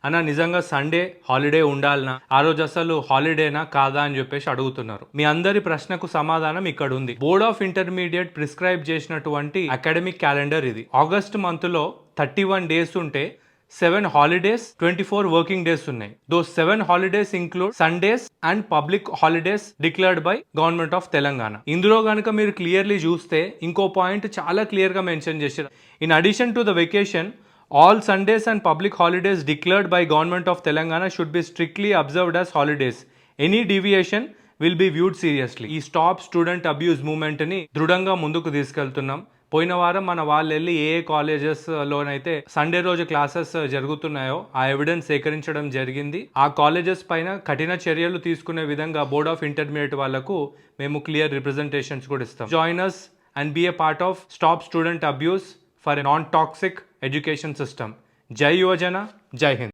అన్న నిజంగా Sunday holiday ఉండాలనా, ఆ రోజు అసలు హాలిడేనా కాదా అని చెప్పేసి అడుగుతున్నారు. మీ అందరి ప్రశ్నకు సమాధానం ఇక్కడ ఉంది. బోర్డ్ ఆఫ్ ఇంటర్మీడియట్ ప్రిస్క్రైబ్ చేసినటువంటి అకాడమిక్ క్యాలెండర్ ఇది. ఆగస్ట్ మంత్ లో 31 డేస్ ఉంటే 7 హాలిడేస్, 24 వర్కింగ్ డేస్ ఉన్నాయి. Those 7 holidays include Sundays and public holidays declared by government of Telangana. ఇందులో కనుక మీరు క్లియర్లీ చూస్తే ఇంకో పాయింట్ చాలా క్లియర్ గా మెన్షన్ చేశారు. In addition to the vacation, all Sundays and public holidays declared by Government of Telangana should be strictly observed as holidays. Any deviation will be viewed seriously. ఈ stop student abuse movement ని దృఢంగా ముందుకు తీసుకెళ్తున్నాం. పోయిన వారం మన వాళ్ళు వెళ్ళి ఏ కాలేజెస్ లోనైతే సండే రోజు క్లాసెస్ జరుగుతున్నాయో ఆ ఎవిడెన్స్ సేకరించడం జరిగింది. ఆ కాలేజెస్ పైన కఠిన చర్యలు తీసుకునే విధంగా బోర్డ్ ఆఫ్ ఇంటర్మీడియట్ వాళ్ళకు మేము క్లియర్ రిప్రజెంటేషన్స్ కూడా ఇస్తాం. Join us and be a part of Stop Student Abuse for a non-toxic education system. Jai Yuvajana, Jai Hind.